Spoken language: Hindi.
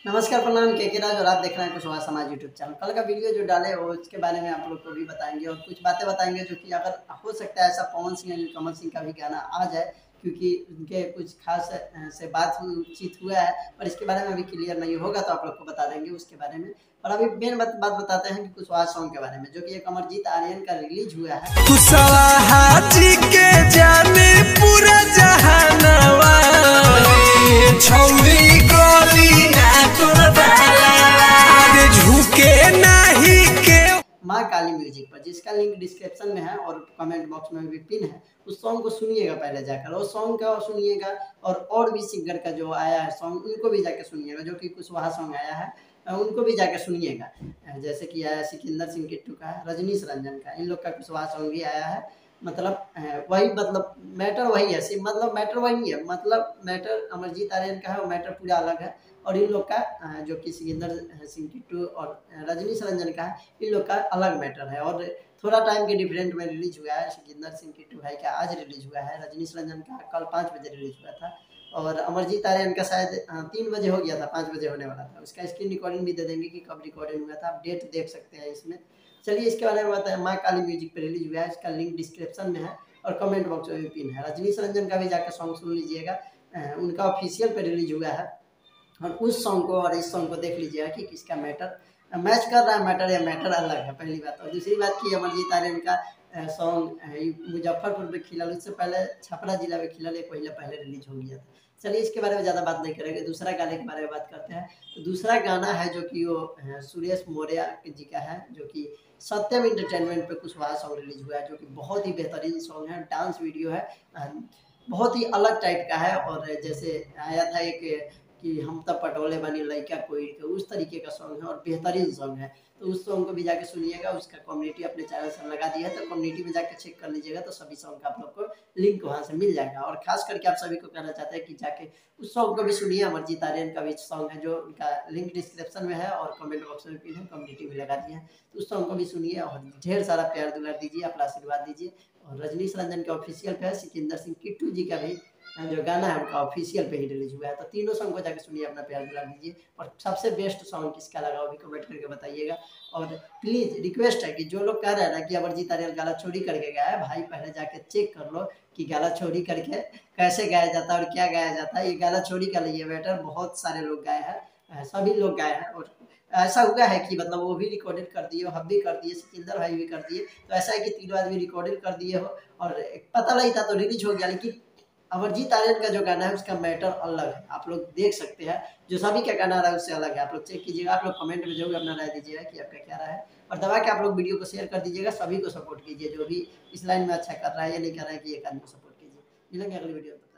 नमस्कार, प्रणाम। के राज और आप देख रहे हैं कुशवाहा समाज यूट्यूब चैनल। कल का वीडियो जो डाले वो उसके बारे में आप लोग को भी बताएंगे और कुछ बातें बताएंगे जो कि अगर हो सकता है ऐसा पवन सिंह या कमल सिंह का भी गाना आ जाए, क्योंकि उनके कुछ खास से बातचीत हुआ है। पर इसके बारे में अभी क्लियर नहीं होगा तो आप लोग को बता देंगे उसके बारे में। और अभी मेन बात बताते हैं कि कुशवाहा सॉन्ग के बारे में, जो कि एक अमरजीत आर्यन का रिलीज हुआ है। कुशवाहा जी के जाने पूरा जहानवा छौरी गोली ना आज झुके नहीं के। माँ काली म्यूजिक पर, जिसका लिंक डिस्क्रिप्शन में है और कमेंट बॉक्स में भी पिन है। उस सॉन्ग को सुनिएगा पहले जाकर, और सॉन्ग का सुनिएगा और भी सिंगर का जो आया है सॉन्ग उनको भी जाकर सुनिएगा। जो कि कुशवाहा सॉन्ग आया है उनको भी जाकर सुनिएगा। जैसे कि आया सिकंदर सिंह किट्टू का, रजनीश रंजन का, इन लोग का कुशवाहा सॉन्ग भी आया है। मतलब वही, मतलब मैटर वही है, मतलब मैटर वही है, मतलब मैटर अमरजीत आर्यन का है और मैटर पूरा अलग है। और इन लोग का जो कि सिकंदर सिंह किट्टू और रजनीश रंजन का है, इन लोग का अलग मैटर है और थोड़ा टाइम के डिफरेंट में रिलीज हुआ है। सिकंदर सिंह किट्टू भाई का आज रिलीज हुआ है, रजनीश रंजन का कल 5 बजे रिलीज हुआ था और अमरजीत आर्यन का शायद 3 बजे हो गया था, 5 बजे होने वाला था। उसका स्क्रीन रिकॉर्डिंग भी दे देंगे कि कब रिकॉर्डिंग हुआ था, आप डेट देख सकते हैं इसमें। चलिए इसके बारे में बताएं। माँ काली म्यूजिक पर रिलीज हुआ है, इसका लिंक डिस्क्रिप्शन में है और कमेंट बॉक्स में भी पिन है। रजनीश रंजन का भी जाकर सॉन्ग सुन लीजिएगा, उनका ऑफिशियल पे रिलीज हुआ है। और उस सॉन्ग को और इस सॉन्ग को देख लीजिएगा कि किसका मैटर मैच कर रहा है, मैटर या मैटर अलग है, पहली बात। और दूसरी बात की अमरजीत आर्यन का सॉन्ग मुजफ्फरपुर में खिलल, उससे पहले छपरा जिला में खिलल, एक महीना पहले रिलीज हो गया था। चलिए इसके बारे में ज़्यादा बात नहीं करेंगे, दूसरा गाने के बारे में बात करते हैं। तो दूसरा गाना है जो कि वो सुरेश मौर्य जी का है, जो कि सत्यम इंटरटेनमेंट पे कुशवाहा सॉन्ग रिलीज हुआ है, जो कि बहुत ही बेहतरीन सॉन्ग है, डांस वीडियो है, बहुत ही अलग टाइप का है। और जैसे आया था एक कि हम तब पटोले बनी लड़का कोई, उस तरीके का सॉन्ग है और बेहतरीन सॉन्ग है। तो उस सॉन्ग को भी जाके सुनिएगा, उसका कम्युनिटी अपने चैनल से लगा दिया है, तो कम्युनिटी में जाके चेक कर लीजिएगा, तो सभी सॉन्ग का आप लोग को लिंक वहाँ से मिल जाएगा। और खास करके आप सभी को कहना चाहते हैं कि जाके उस सॉन्ग को भी सुनिए। अमरजीत आर्यन का भी सॉन्ग है, जो उनका लिंक डिस्क्रिप्शन में है और कमेंट बॉक्स में पिन है, कम्युनिटी में लगा दिया है। तो उस सॉन्ग को भी सुनिए और ढेर सारा प्यार दुलार दीजिए, अपना आशीर्वाद दीजिए। और रजनीश रंजन के ऑफिशियल पे है, सिकंदर सिंह किट्टू जी का भी जो गाना है उनका ऑफिशियल पे ही रिलीज हुआ है। तो तीनों सॉन्ग को जाकर सुनिए, अपना प्यार दिला दीजिए। और सबसे बेस्ट सॉन्ग किसका लगा वो भी कमेंट करके बताइएगा। और प्लीज़ रिक्वेस्ट है कि जो लोग कह रहे हैं ना कि अमरजीत आर्यन गाला चोरी करके गाया है, भाई पहले जाके चेक कर लो कि गाला चोरी करके कैसे गाया जाता है और क्या गाया जाता है। ये गाला चोरी का लिए मैटर बहुत सारे लोग गाए हैं, सभी लोग गाए हैं। और ऐसा हुआ है कि मतलब वो भी रिकॉर्डेड कर दिए, हम भी कर दिए, सिकंदर भाई भी कर दिए। तो ऐसा है कि तीनों आदमी रिकॉर्डेड कर दिए हो और पता नहीं था तो रिलीज हो गया। लेकिन अमरजीत आर्यन का जो गाना है उसका मैटर अलग है, आप लोग देख सकते हैं। जो सभी का गाना रहा है उससे अलग है, आप लोग चेक कीजिएगा। आप लोग कमेंट में जरूर अपना राय दीजिएगा कि आपका क्या राय है। और दबा के आप लोग वीडियो को शेयर कर दीजिएगा, सभी को सपोर्ट कीजिए, जो भी इस लाइन में अच्छा कर रहा है या नहीं कर रहा है कि एक आदमी को सपोर्ट कीजिए। मिलेंगे अगली वीडियो में।